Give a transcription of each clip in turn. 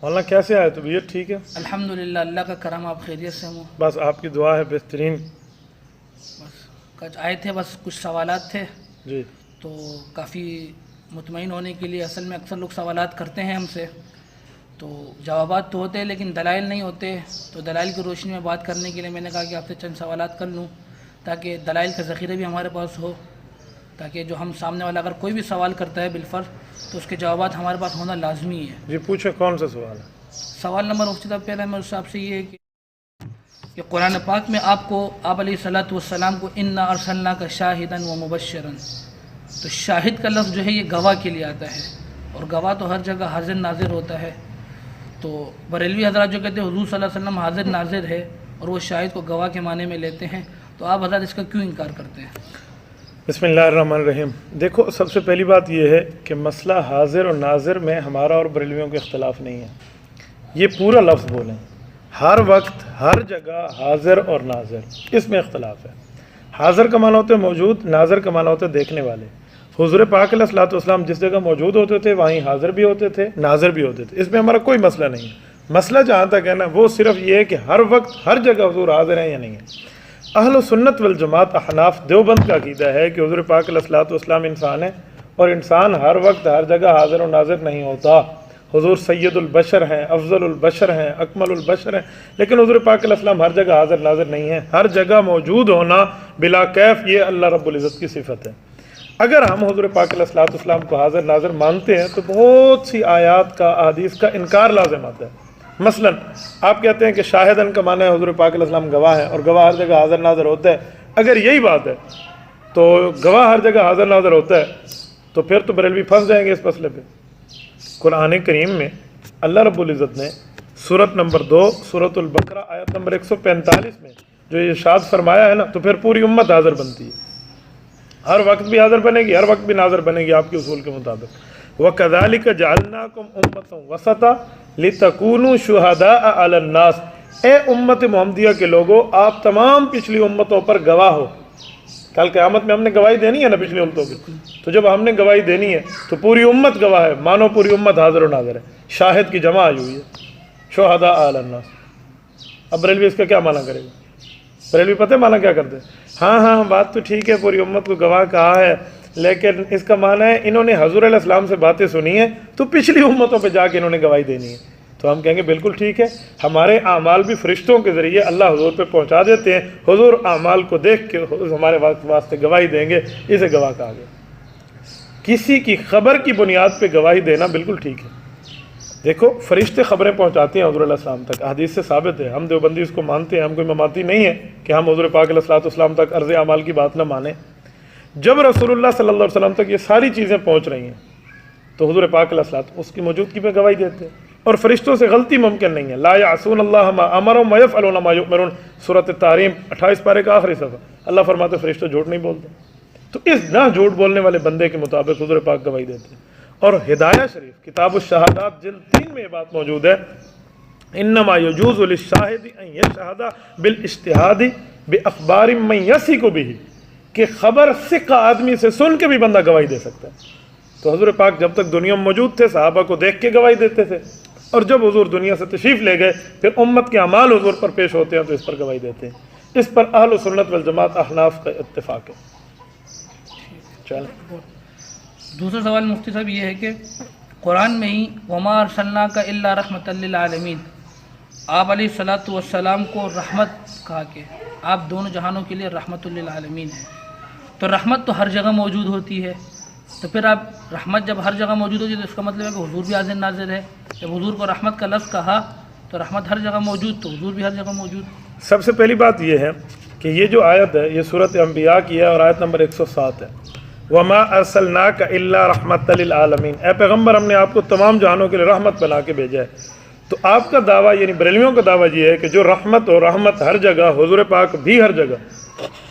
مولانا کیسے آئے؟ طبیعت ٹھیک ہے؟ الحمدللہ، اللہ کا کرم، آپ خیریت سے ہوں؟ بس آپ کی دعا ہے بہترین۔ بس آئے تھے، بس کچھ سوالات تھے جی تو کافی مطمئن ہونے کے لیے، اصل میں اکثر لوگ سوالات کرتے ہیں ہم سے، تو جوابات تو ہوتے ہیں لیکن دلائل نہیں ہوتے، تو دلائل کی روشنی میں بات کرنے کے لیے میں نے کہا کہ آپ سے چند سوالات کر لوں تاکہ دلائل کا ذخیرہ بھی ہمارے پاس ہو، تاکہ جو ہم سامنے والا اگر کوئی بھی سوال کرتا ہے بالفرض تو اس کے جوابات ہمارے پاس ہونا لازمی ہے۔ جی پوچھیں، کون سا سوال ہے؟ سوال نمبر مفتی صاحب پہلا میں اس سے آپ سے یہ ہے کہ قرآن پاک میں آپ علیہ الصلاۃ والسلام کو انا ارسلناک شاہدا و مبشرا، تو شاہد کا لفظ جو ہے یہ گواہ کے لیے آتا ہے، اور گواہ تو ہر جگہ حاضر ناظر ہوتا ہے، تو بریلوی حضرات جو کہتے ہیں حضور صلی اللہ علیہ وسلم حاضر ناظر ہے اور وہ شاہد کو گواہ کے معنی میں لیتے ہیں، تو آپ حضرات اس کا کیوں انکار کرتے ہیں؟ بسم اللہ الرحمن الرحیم۔ دیکھو، سب سے پہلی بات یہ ہے کہ مسئلہ حاضر اور ناظر میں ہمارا اور بریلویوں کا اختلاف نہیں ہے، یہ پورا لفظ بولیں، ہر وقت ہر جگہ حاضر اور ناظر، اس میں اختلاف ہے۔ حاضر کا معنی ہوتا ہے موجود، ناظر کا معنی ہوتا ہے دیکھنے والے۔ حضور پاک علیہ الصلوۃ والسلام جس جگہ موجود ہوتے تھے وہیں حاضر بھی ہوتے تھے، ناظر بھی ہوتے تھے، اس میں ہمارا کوئی مسئلہ نہیں ہے۔ مسئلہ جہاں تک ہے نا، وہ صرف یہ ہے کہ ہر وقت ہر جگہ حضور حاضر ہیں یا نہیں ہے۔ اہل سنت والجماعت احناف دیوبند کا عقیدہ ہے کہ حضور پاک علیہ الصلوۃ والسلام انسان ہے، اور انسان ہر وقت ہر جگہ حاضر و ناظر نہیں ہوتا۔ حضور سید البشر ہیں، افضل البشر ہیں، اکمل البشر ہیں، لیکن حضور پاک علیہ السلام ہر جگہ حاضر ناظر نہیں ہیں۔ ہر جگہ موجود ہونا بلا کیف، یہ اللہ رب العزت کی صفت ہے۔ اگر ہم حضور پاک علیہ الصلوۃ والسلام کو حاضر ناظر مانتے ہیں تو بہت سی آیات کا، احادیث کا انکار لازم آتا ہے۔ مثلا آپ کہتے ہیں کہ شاہدن کا معنی ہے حضور پاک علیہ السلام گواہ ہیں، اور گواہ ہر جگہ حاضر ناظر ہوتا ہے۔ اگر یہی بات ہے تو گواہ ہر جگہ حاضر ناظر ہوتا ہے تو پھر تو بریلوی پھنس جائیں گے اس مسئلے پہ۔ قرآن کریم میں اللہ رب العزت نے سورت نمبر 2 سورۃ البقرہ آیت نمبر 145 میں جو یہ ارشاد فرمایا ہے نا، تو پھر پوری امت حاضر بنتی ہے، ہر وقت بھی حاضر بنے گی، ہر وقت بھی ناظر بنے گی آپ کے اصول کے مطابق۔ وَكَذَلِكَ جَعَلْنَاكُمْ أُمَّةً وَسَطًا لِتَكُونُوا شُهَدَاءَ عَلَى النَّاسِ، اے امت محمدیہ کے لوگوں، آپ تمام پچھلی امتوں پر گواہ ہو۔ کل قیامت میں ہم نے گواہی دینی ہے نا پچھلی امتوں کی، تو جب ہم نے گواہی دینی ہے تو پوری امت گواہ ہے، مانو پوری امت حاضر و ناظر ہے، شاہد کی جمع آئی ہوئی ہے، شہداء علی الناس۔ اب بریلوی اس کا کیا معنی کرے گا؟ بریلوی پتہ ہے معنی کیا کرتے ہیں؟ ہاں بات تو ٹھیک ہے، پوری امت کو گواہ کہا ہے، لیکن اس کا معنی ہے انہوں نے حضور علیہ السلام سے باتیں سنی ہیں تو پچھلی امتوں پہ جا کے انہوں نے گواہی دینی ہے۔ تو ہم کہیں گے بالکل ٹھیک ہے، ہمارے اعمال بھی فرشتوں کے ذریعے اللہ حضور پہ پہنچا دیتے ہیں، حضور اعمال کو دیکھ کے ہمارے واسطے گواہی دیں گے، اسے گواہ کہا گیا۔ کسی کی خبر کی بنیاد پہ گواہی دینا بالکل ٹھیک ہے۔ دیکھو، فرشتے خبریں پہنچاتے ہیں حضور علیہ السلام تک، حدیث سے ثابت ہے، ہم دیوبندی اس کو مانتے ہیں، ہم کوئی مماتی نہیں ہے کہ ہم حضور پاک علیہ السلام تک عرض اعمال کی بات نہ مانیں۔ جب رسول اللہ صلی اللہ علیہ وسلم تک یہ ساری چیزیں پہنچ رہی ہیں تو حضور پاک علیہ السلام اس کی موجودگی پہ گواہی دیتے ہیں، اور فرشتوں سے غلطی ممکن نہیں ہے۔ لا یعصون اللہ ما امرهم ویفعلون ما یؤمرون، سورۃ التحریم 28 پارے کا آخری صفحہ، اللہ فرماتے فرشتے جھوٹ نہیں بولتے۔ تو اس نہ جھوٹ بولنے والے بندے کے مطابق حضور پاک گواہی دیتے ہیں۔ اور ہدایہ شریف کتاب الشہادات جلد 3 میں یہ بات موجود ہے، انما یجوز للشاہد ان یشہد بالاجتہاد باخبار من یثق بہ، کہ خبر ثقہ آدمی سے سن کے بھی بندہ گواہی دے سکتا ہے۔ تو حضور پاک جب تک دنیا میں موجود تھے صحابہ کو دیکھ کے گواہی دیتے تھے، اور جب حضور دنیا سے تشریف لے گئے پھر امت کے اعمال حضور پر پیش ہوتے ہیں تو اس پر گواہی دیتے ہیں۔ اس پر اہل سنت والجماعت احناف کا اتفاق ہے۔ چلیں دوسرا سوال مفتی صاحب یہ ہے کہ قرآن میں ہی وما ارسلناک الا رحمۃ للعالمین، آپ علیہ الصلاۃ والسلام کو رحمت کہا کہ آپ دونوں جہانوں کے لیے رحمت للعالمین ہیں، تو رحمت تو ہر جگہ موجود ہوتی ہے، تو پھر آپ رحمت جب ہر جگہ موجود ہوتی ہے تو اس کا مطلب ہے کہ حضور بھی حاضر ناظر ہے۔ جب حضور کو رحمت کا لفظ کہا تو رحمت ہر جگہ موجود، تو حضور بھی ہر جگہ موجود۔ سب سے پہلی بات یہ ہے کہ یہ جو آیت ہے یہ سورۃ انبیاء کی ہے اور آیت نمبر 107 ہے، وما ارسلناک الا رحمت للعالمین، اے پیغمبر ہم نے آپ کو تمام جہانوں کے لیے رحمت بنا کے بھیجا ہے۔ تو آپ کا دعویٰ یعنی بریلویوں کا دعویٰ یہ ہے کہ جو رحمت اور رحمت ہر جگہ، حضور پاک بھی ہر جگہ،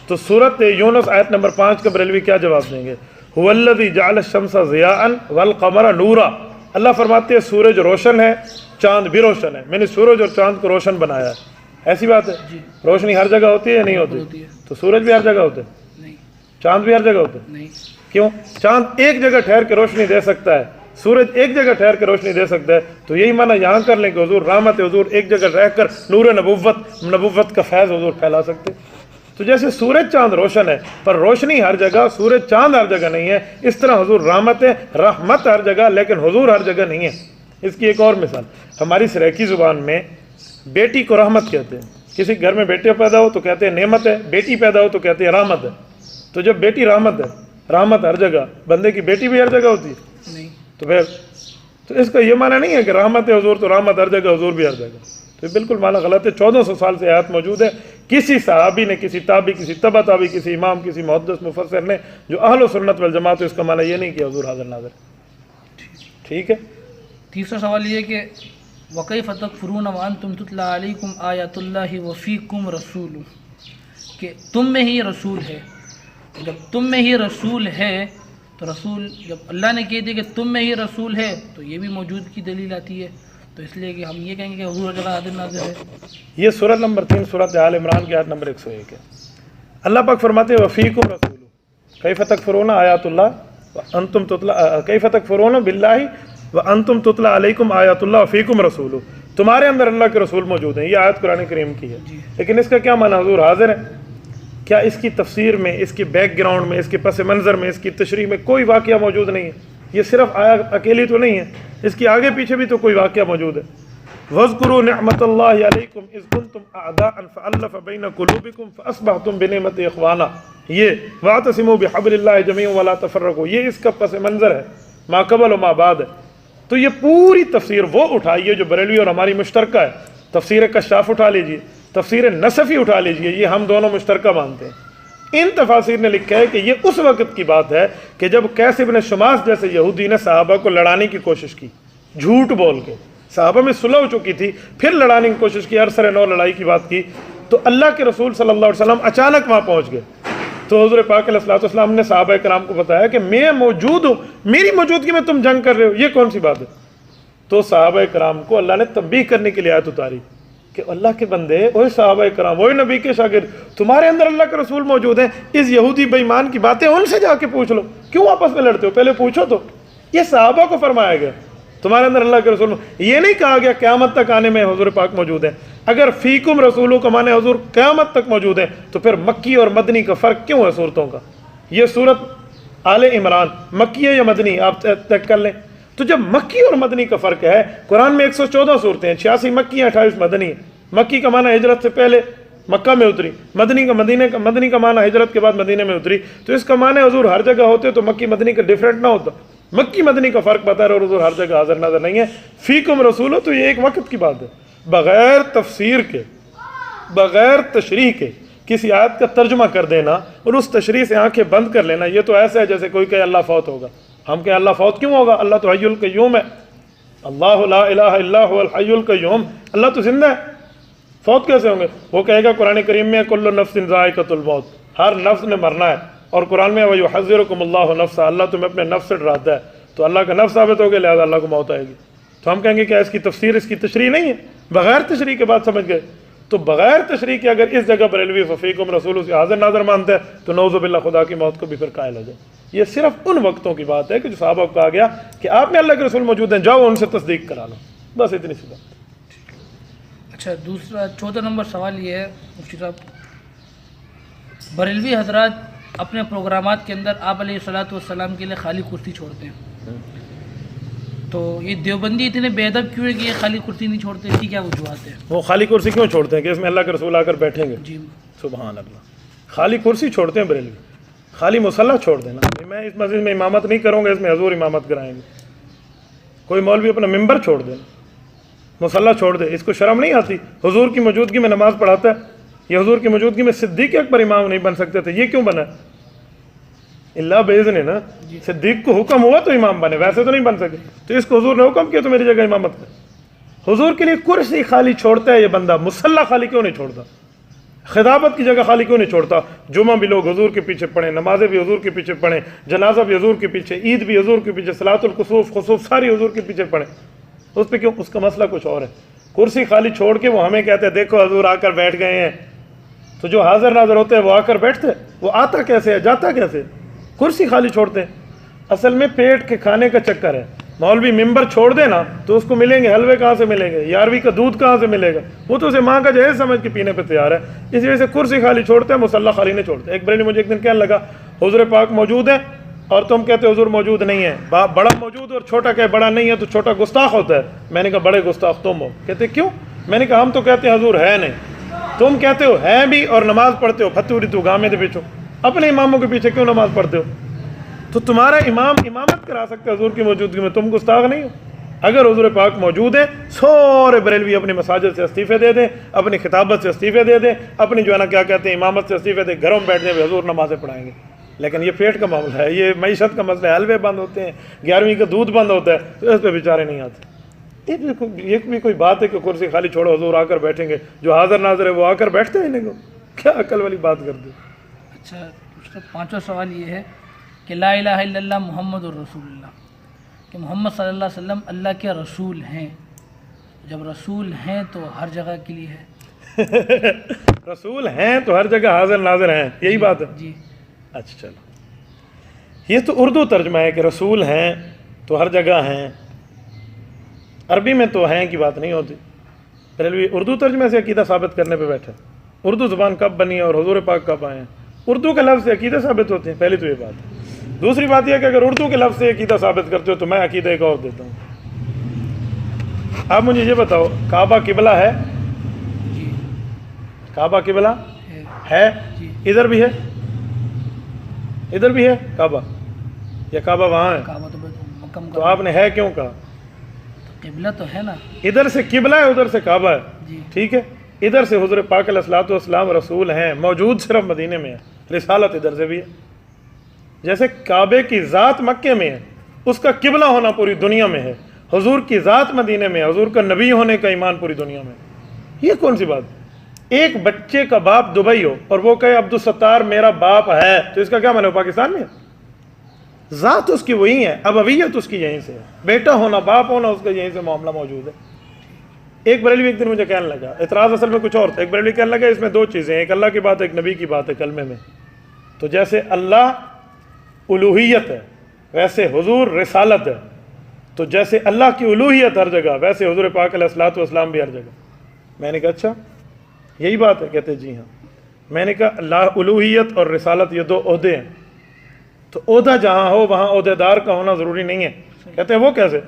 تو سورۃ یونس آیت نمبر 5 کا بریلوی کیا جواب دیں گے؟ هو الذی جعل الشمس ضیاء والقمر نورا، اللہ فرماتے ہیں سورج روشن ہے، چاند بھی روشن ہے، میں نے سورج اور چاند کو روشن بنایا ہے۔ ایسی بات ہے؟ روشنی ہر جگہ ہوتی ہے یا نہیں ہوتی؟ تو سورج بھی ہر جگہ ہوتے ہیں، چاند بھی ہر جگہ ہوتے ہیں؟ نہیں۔ کیوں؟ چاند ایک جگہ ٹھہر کے روشنی دے سکتا ہے सूरज एक जगह ठहर कर रोशनी दे सकता है, तो यही माना यहाँ कर लें कि हुजूर रहमत हुजूर एक जगह रह कर नूर नबुव्वत का फैज़ हुजूर फैला सकते। तो जैसे सूरज चांद रोशन है पर रोशनी हर जगह, सूरज चांद हर जगह नहीं है, इस तरह हुजूर रहमत हर जगह लेकिन हुजूर हर जगह नहीं है। इसकी एक और मिसाल, हमारी सराइकी ज़ुबान में बेटी को रहमत कहते हैं। किसी घर में बेटे पैदा हो तो कहते हैं नेमत है, बेटी पैदा हो तो कहते हैं रहमत है। तो जब बेटी रहमत है, रहमत हर जगह, बंदे की बेटी भी हर जगह होती है नहीं, तो फिर तो इसका ये माना नहीं है कि रहमत है हुजूर तो रहमत हर जगह, हुजूर भी हर जगह। तो बिल्कुल माना गलत है। 1400 साल से आयत मौजूद है। किसी सहाबी ने, किसी ताबी, किसी तबा ताबी, किसी इमाम, किसी मुहद्दिस मुफस्सिर ने जो अहल सुन्नत वल जमात है, इसका माना ये नहीं किया हुजूर हाज़िर नाज़िर। ठीक है। तीसरा सवाल ये कि वकैफ़ तकफ़ुरून व अंतुम तुतला अलैकुम आयातुल्लाहि व फ़ीकुम रसूलुहु, कि तुम में ही रसूल है। जब तुम में ही रसूल है तो रसूल, जब अल्लाह ने कह दिया कि तुम में ही रसूल है तो ये भी मौजूद की दलील आती है। तो इसलिए कि हम ये कहेंगे कि हुजूर हर जगह हाज़िर नाज़िर है। ये सूरत नंबर 3 सूरत आल इमरान की आयत नंबर 101 है। अल्लाह पाक फरमाते हैं वफ़ीकुम रसूलुहु कैफ़ तकफ़ुरून आयातुल्लाह व अंतुम तुतला कैफ़ तकफ़ुरून बिल्लाहि व अंतुम तुतला अलैकुम आयातुल्लाह व फ़ीकुम रसूलुहु, तुम्हारे अंदर अल्लाह के रसूल मौजूद हैं। ये आयत कुरान करीम की है। लेकिन इसका क्या माना हुजूर हाज़िर है? क्या इसकी तफसीर में, इसके बैकग्राउंड में, इसके पस मंज़र में, इसकी तशरीह में कोई वाक़या मौजूद नहीं है? ये सिर्फ आयत अकेली तो नहीं है, इसकी आगे पीछे भी तो कोई वाक़या मौजूद है। वज़्कुरू निअमतल्लाहि अलैकुम इज़ कुंतुम अअदाअन फ़अल्लफ़ बैन क़ुलूबिकुम फ़अस्बहतुम बिनिअमतिही इख़वाना, ये वअतसिमू बिहब्लिल्लाहि जमीअन वला तफ़र्रक़ू, ये इसका पस मंज़र है, मा क़बल व मा बाद है। तो ये पूरी तफसीर वो उठाइए जो बरेलवी और हमारी मुश्तरका है। तफसीर कश्शाफ उठा लीजिए, तफसीर नसफ़ी उठा लीजिए, ये हम दोनों मुश्तरका मानते हैं। इन तफासिर ने लिखा है कि ये उस वक़्त की बात है कि जब कैस इब्न शुमास जैसे यहूदी ने सहाबा को लड़ाने की कोशिश की, झूठ बोल के। सहाबा में सुलह हो चुकी थी, फिर लड़ाने की कोशिश की, अरसर नौ लड़ाई की बात की, तो अल्लाह के रसूल सल्लल्लाहु अलैहि वसल्लम अचानक वहाँ पहुँच गए। तो हुज़ूर पाक अलैहिस्सलातु वस्सलाम ने सहाबा कराम को बताया कि मैं मौजूद हूँ, मेरी मौजूदगी में तुम जंग कर रहे हो, ये कौन सी बात है? तो सहाबा कराम को अल्लाह ने तंबीह करने के लिए आयत उतारी कि अल्लाह के बंदे, ओए सहाबा कराम, ओए नबी के शागिर्द, तुम्हारे अंदर अल्लाह के रसूल मौजूद हैं। इस यहूदी बेईमान की बातें उनसे जाके पूछ लो, क्यों आपस में लड़ते हो? पहले पूछो। तो ये सहाबा को फरमाया गया तुम्हारे अंदर अल्लाह के रसूल, ये नहीं कहा गया क़यामत तक आने में हुजूर पाक मौजूद है। अगर फ़ीकुम रसूलु का माने हुजूर क़यामत तक मौजूद है, तो फिर मक्की और मदनी का फ़र्क क्यों है सूरतों का? ये सूरत आले इमरान मक्की है या मदनी, आप तय कर लें। तो जब मक्की और मदनी का फ़र्क है, कुरान में 114 सूरतें हैं, 86 मक्की हैं, 28 मदनी है। मक्की का माना हिजरत से पहले मक्का में उतरी, मदनी का माना हिजरत के बाद मदीने में उतरी। तो इसका माना हुजूर हर जगह होते तो मक्की मदनी का डिफरेंट ना होता। मक्की मदनी का फ़र्क बता रहे और हुजूर हर जगह हाज़िर नाज़िर नहीं है। फ़ीकुम रसूल, तो ये एक वक्त की बात है। बग़ैर तफसीर के, बग़ैर तशरीह के किसी आयत का तर्जुमा कर देना और उस तशरीह से आंखें बंद कर लेना, ये तो ऐसा है जैसे कोई कहे अल्लाह फौत होगा। हम कहें अल्लाह फौत क्यों होगा? अल्लाह तो हय्युल क़य्यूम है, अल्लाहु ला इलाहा इल्ला हुवल हय्युल क़य्यूम, अल्लाह तो जिंदा है, फौत कैसे होंगे? वो कहेगा कुरान करीम में कुल्लु नफ्सिन ज़ाइक़तुल मौत, हर नफ्स ने मरना है। और कुरान में वयुहज़्ज़िरुकुमुल्लाहु नफ्सा, अल्लाह तुम्हें अपने नफ्स से डराता है। तो अल्लाह का नफ्स साबित हो गया, लिहाजा अल्लाह को मौत आएगी। तो हम कहेंगे क्या इसकी तफसीर, इसकी तशरीह नहीं है? बग़ैर तशरीह के बात समझ गए। तो बग़ैर तशरीह के अगर इस जगह बरेलवी फ़ीकुम रसूल से हाज़िर नाज़िर मानते हैं तो नऊज़ु बिल्लाह खुदा की मौत को भी फिर कायल हो जाए। ये सिर्फ उन वक्तों की बात है कि जो सहाबा को कहा गया कि आप में अल्लाह के रसूल मौजूद हैं, जाओ उनसे तस्दीक करा लो, बस इतनी सी बात। अच्छा, दूसरा 14 नंबर सवाल ये है मुफ्ती साहब, बरेलवी हजरात अपने प्रोग्रामात के अंदर आप अलैहिस्सलातु वस्सलाम के लिए खाली कुर्सी छोड़ते हैं, तो ये देवबंदी इतने बेअदब क्यों है कि ये खाली कुर्सी नहीं छोड़ते? इसकी क्या वजूहत है? वो खाली कुर्सी क्यों छोड़ते हैं कि इसमें अल्लाह के रसूल आकर बैठेंगे? जी सुभान अल्लाह। खाली कुर्सी छोड़ते हैं बरेलवी, खाली मुसल्ला छोड़ देना। मैं इस मस्जिद में इमामत नहीं करूँगा, इसमें हजूर इमामत कराएंगे। कोई मौलवी अपना मिंबर छोड़ दे, मुसल्ला छोड़ दे, इसको शर्म नहीं आती? हुजूर की मौजूदगी में नमाज पढ़ाता है, ये हुजूर की मौजूदगी में सिद्दीक़ अकबर इमाम नहीं बन सकते थे, ये क्यों बना? इल्ला बेइज़्न ना, सिद्दीक़ को हुक्म हुआ तो इमाम बने, वैसे तो नहीं बन सके। तो इसको हुजूर ने हुक्म किया तो मेरी जगह इमामत कर। हुजूर के लिए कुर्सी खाली छोड़ता है ये बंदा, मुसल्ला खाली क्यों नहीं छोड़ता? खिताबत की जगह खाली क्यों नहीं छोड़ता? जुमा भी लोग हुजूर के पीछे पढ़ें, नमाजें भी हुजूर के पीछे पढ़ें, जनाजा भी हुजूर के पीछे, ईद भी हुजूर के पीछे, सलातुल खुसूफ सारी हुजूर के पीछे पढ़ें। उस पर क्यों? उसका मसला कुछ और है। कुर्सी खाली छोड़ के वो हमें कहते हैं देखो हजूर आकर बैठ गए हैं। तो जो हाजिर नाजर होते हैं वो आकर बैठते, वो आता कैसे है, जाता कैसे? कुर्सी खाली छोड़ते हैं। असल में पेट के खाने का चक्कर है। मौलवी मिंबर छोड़ दे ना तो उसको मिलेंगे हलवे कहाँ से मिलेंगे, 11वीं का दूध कहाँ से मिलेगा, वो तो उसे माँ का जहर समझ के पीने पे तैयार है। इसी वजह से कुर्सी खाली छोड़ते हैं, मुसल्ला खाली नहीं छोड़ते। एक बरेली मुझे एक दिन कहने लगा हुजूर पाक मौजूद है और तुम कहते हो हुजूर मौजूद नहीं है, बड़ा मौजूद और छोटा कहे बड़ा नहीं है तो छोटा गुस्ताख होता है। मैंने कहा बड़े गुस्ताख तुम हो। कहते क्यों? मैंने कहा हम तो कहते हैं हुजूर है नहीं, तुम कहते हो है भी और नमाज पढ़ते हो फतूरी तू गामे दे पीछे, अपने इमामों के पीछे क्यों नमाज पढ़ते हो? तो तुम्हारा इमाम इमामत करा सकता है हुजूर की मौजूदगी में, तुम गुस्ताख नहीं हो। अगर हुजूर पाक मौजूद है सारे बरेलवी अपनी मसाजिद से इस्तीफ़े दे दें, अपनी खिताबत से इस्तीफ़े दे दें, अपनी जो है ना क्या कहते हैं इमामत से इस्तीफ़े दें, घरों में बैठने में हुजूर नमाज़ें पढ़ाएंगे। लेकिन ये पेट का मामला है, ये मईशत का मसला है, हलवे बंद होते हैं, 11वीं का दूध बंद होता है, तो इस पर बेचारे नहीं आते। ये भी कोई बात है कि कुर्सी खाली छोड़ो हुजूर आकर बैठेंगे, जो हाजिर नाजिर है वो आकर बैठते हैं इन्हें को, क्या अकल वाली बात कर दी। अच्छा, दूसरा पांचवा सवाल ये है कि ला इलाहा इल्लल्लाह मुहम्मदुर रसूलुल्लाह, कि मोहम्मद सल्लल्लाहु अलैहि वसल्लम अल्लाह के रसूल हैं। जब रसूल हैं तो हर जगह के लिए है। रसूल हैं तो हर जगह हाजिर नाजिर हैं, यही बात है जी। अच्छा चलो, ये तो उर्दू तर्जमा है कि रसूल हैं तो हर जगह हैं, अरबी में तो हैं की बात नहीं होती। पहले उर्दू तर्जमे से अकीदा साबित करने पे बैठे, उर्दू ज़ुबान कब बनी है और हुजूर पाक कब आए हैं, उर्दू के लफ्ज़ से अकीदा साबित होते हैं। पहली तो ये बात है। दूसरी बात यह है कि अगर उर्दू के लफ्ज़ से अकीदा साबित करते हो तो मैं अकीदा एक और देता हूँ। आप मुझे ये बताओ, काबा किबला है? जी काबा किबला है। है? जी। इधर भी है, इधर भी है काबा, या काबा वहाँ है? काबा तो मक्का तो आपने है क्यों कहा? किबला तो है ना। इधर से किबला है, उधर से काबा है, जी। ठीक है। इधर से हुजूर पाक अलैहिस्सलातु वस्सलाम रसूल हैं, मौजूद सिर्फ मदीने में है, रिसालत इधर से भी है। जैसे काबे की ज़ात मक्के में है, उसका किबला होना पूरी दुनिया में है, हुजूर की ज़ात मदीने में है, हुजूर का नबी होने का ईमान पूरी दुनिया में। ये कौन सी बात? एक बच्चे का बाप दुबई हो और वो कहे अब्दुल सत्तार मेरा बाप है, तो इसका क्या माने? पाकिस्तान में है, ज़ात उसकी वही है, अबवियत उसकी यहीं से है, बेटा होना बाप होना उसका यहीं से मामला मौजूद है। एक बरेलवी एक दिन मुझे कहने लगा, इतराज़ असल में कुछ और था। एक बरेलवी कहने लगा इसमें दो चीज़ें, एक अल्लाह की बात है, एक नबी की बात है कलमे में। तो जैसे अल्लाह उलूहियत है वैसे हुजूर रिसालत है, तो जैसे अल्लाह की उलूहियत हर जगह वैसे हुजूर पाक अलैहिस्सलातु वस्सलाम भी हर जगह। मैंने कहा अच्छा यही बात है? कहते जी हाँ। मैंने कहा अल्लाह उलूहियत और रिसालत ये दो ओहदे हैं, तो ओहदा जहाँ हो वहाँ ओहदेदार का होना ज़रूरी नहीं है। कहते हैं वो कैसे?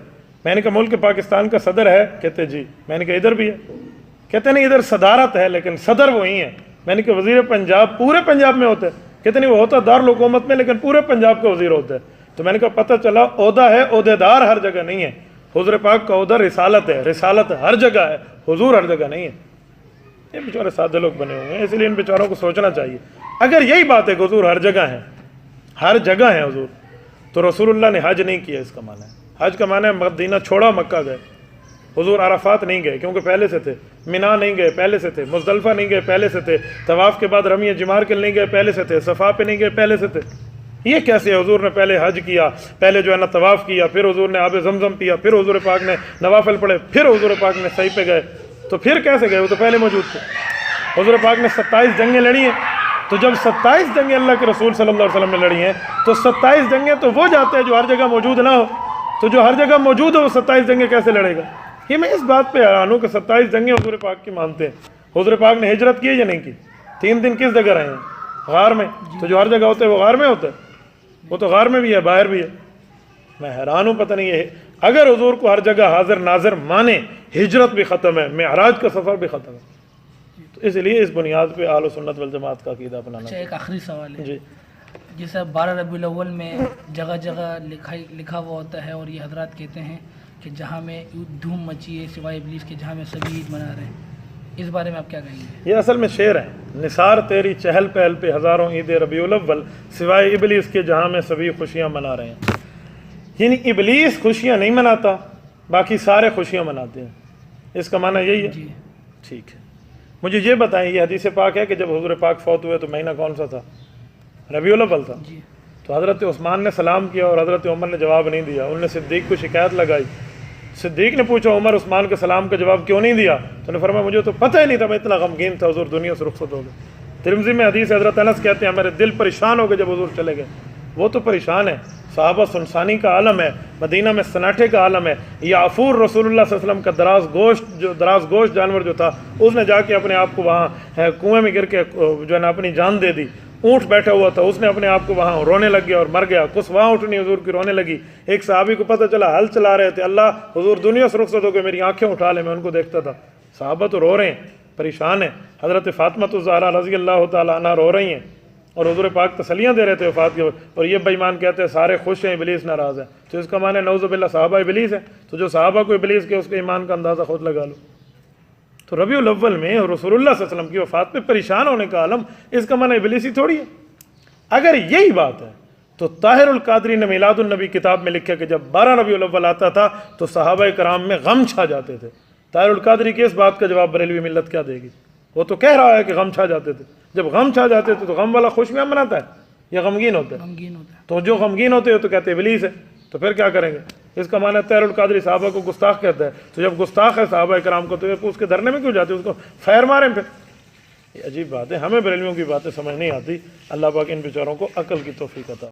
मैंने कहा मुल्क पाकिस्तान का सदर है। कहते जी। मैंने कहा इधर भी है। कहते नहीं इधर सदारत है लेकिन सदर वही है। मैंने कहा वज़ीर पंजाब पूरे पंजाब में होता है? कहते नहीं वो होता दारुल हुकूमत में लेकिन पूरे पंजाब का वज़ीर होता है। तो मैंने कहा पता चला ओहदा है, ओहदेदार हर जगह नहीं है। हुजूर पाक का ओहदा रिसालत है, रिसालत हर जगह है, हुजूर हर जगह नहीं है। ये बेचारे सादे लोग बने हुए हैं, इसलिए इन बेचारों को सोचना चाहिए। अगर यही बात है कि हुजूर हर जगह है, हर जगह है हुजूर, तो रसूलुल्लाह ने हज नहीं किया। इसका माना है हज का माना है मदीना छोड़ा मक्का गए। हुजूर अराफात नहीं गए क्योंकि पहले से थे, मिना नहीं गए पहले से थे, मुज़दलिफ़ा नहीं गए पहले से थे, तवाफ़ के बाद रमी जमार के नहीं गए पहले से थे, सफ़ा पे नहीं गए पहले से थे। ये कैसे है? हुजूर ने पहले हज किया, पहले जो है ना तवाफ़ किया, फिर हुजूर ने आब ज़मज़म पिया, फिर हुजूर पाक ने नवाफिल पढ़े, फिर हुजूर पाक ने सही पे गए। तो फिर कैसे गए? वो तो पहले मौजूद थे। हुजूर पाक ने 27 जंगें लड़ी हैं, तो जब 27 जंगें अल्लाह के रसूल सल्लल्लाहु अलैहि वसल्लम ने लड़ी हैं तो 27 जंगें तो वो जाते हैं जो हर जगह मौजूद ना हो। तो जो हर जगह मौजूद हो वो 27 जंगें कैसे लड़ेगा? ये मैं इस बात पे हैरान हूँ कि 27 जंगें हुजूर पाक की मानते हैं। हुजूर पाक ने हिजरत की है या नहीं की? 3 दिन किस जगह रहे हैं? गार में। तो जो हर जगह होता है वो गार में होता है? वो तो गार में भी है, बाहर भी है। मैं हैरान हूँ, पता नहीं है अगर हुजूर को हर जगह हाजिर नाजिर माने, हिजरत भी ख़त्म है, मेराज का सफ़र भी ख़त्म है। तो इसलिए इस बुनियाद पे आल सुन्नत वल जमात का अक़ीदा अपनाना। अच्छा, एक आखिरी सवाल है जी। जैसे 12 रबीउल अव्वल में जगह जगह लिखा हुआ होता है और ये हजरात कहते हैं कि जहाँ में धूम मची है सिवाय इबलीस के, जहाँ में सभी ईद मना रहे हैं, इस बारे में आप क्या कहेंगे? ये असल में शेर है, निसार तेरी चहल पहल पे हज़ारों ईद रबीउल अव्वल सिवाय इबलीस के जहाँ में सभी खुशियाँ मना रहे हैं। यानी इबलीस खुशियाँ नहीं मनाता, बाकी सारे खुशियाँ मनाते हैं। इसका माना यही है? जी ठीक है। मुझे ये बताएं, ये हदीस पाक है कि जब हुजूर पाक फौत हुए तो महीना कौन सा था? रबीउल अव्वल था। जी। तो हज़रत उस्मान ने सलाम किया और हज़रत उमर ने जवाब नहीं दिया। उन्होंने सिद्दीक को शिकायत लगाई। सिद्दीक ने पूछा उमर उस्मान के सलाम का जवाब क्यों नहीं दिया? तो उन्होंने फरमाया मुझे तो पता ही नहीं था, मैं इतना गमगीन था, हुजूर दुनिया से रुखसत हो गए। तिरमिज़ी में हदीस हज़रत अनस कहते हैं मेरे दिल परेशान हो गए जब हुजूर चले गए। वो तो परेशान है, صحابہ سنسانی کا عالم ہے، مدینہ میں سناٹے کا عالم ہے۔ یعفور رسول اللہ صلی اللہ علیہ وسلم کا دراز گوشت جانور جو تھا، اس نے جا کے اپنے آپ کو وہاں کنویں میں گر کے جو ہے نا اپنی جان دے دی۔ اونٹ بیٹھا ہوا تھا، اس نے اپنے آپ کو وہاں رونے لگ گیا اور مر گیا۔ کچھ وہاں اٹھنی حضور کی رونے لگی۔ ایک صحابی کو پتہ چلا ہل چلا رہے تھے، اللہ حضور دنیا سے رخصت ہو کے میری آنکھیں اٹھا لے، میں ان کو دیکھتا تھا۔ صحابہ تو رو رہے ہیں، پریشان ہیں۔ حضرت فاطمہ الزہرا رضی اللہ تعالیٰ عنہ رو رہی ہیں اور حضور پاک تسلیاں دے رہے تھے وفات کی، اور یہ بے ایمان کہتے ہیں سارے خوش ہیں، ابلیس ناراض ہے۔ تو اس کا معنی نعوذ باللہ صحابہ ابلیس ہے، تو جو صحابہ کو ابلیس کے اس کے ایمان کا اندازہ خود لگا لو۔ تو ربیع الاول میں رسول اللہ صلی اللہ علیہ وسلم کی وفات میں پریشان ہونے کا عالم، اس کا معنی ابلیسی تھوڑی ہے۔ اگر یہی بات ہے تو طاہر القادری نے میلاد النبی کتاب میں لکھا کہ جب 12 ربیع الاول آتا تھا تو صحابہ کرام میں غم چھا جاتے تھے۔ طاہر القادری کی اس بات کا جواب بریلوی ملت کیا دے گی؟ وہ تو کہہ رہا ہے کہ غم چھا جاتے تھے۔ جب غم چھا جاتے تھے تو غم والا خوشیاں مناتا ہے یا غمگین ہوتا ہے؟ غمگین ہوتا ہے۔ تو جو غمگین ہوتے ہیں تو کہتے ہیں ابلیس ہے، تو پھر کیا کریں گے؟ اس کا معنی طاہر القادری صحابہ کو گستاخ کہتا ہے۔ تو جب گستاخ ہے صحابہ کرام کو تو اس کے دھرنے میں کیوں جاتے؟ اس کو فیر ماریں پھر۔ یہ عجیب بات ہے، ہمیں بریلویوں کی باتیں سمجھ نہیں آتی۔ اللہ پاک ان بیچاروں کو عقل کی توفیق عطا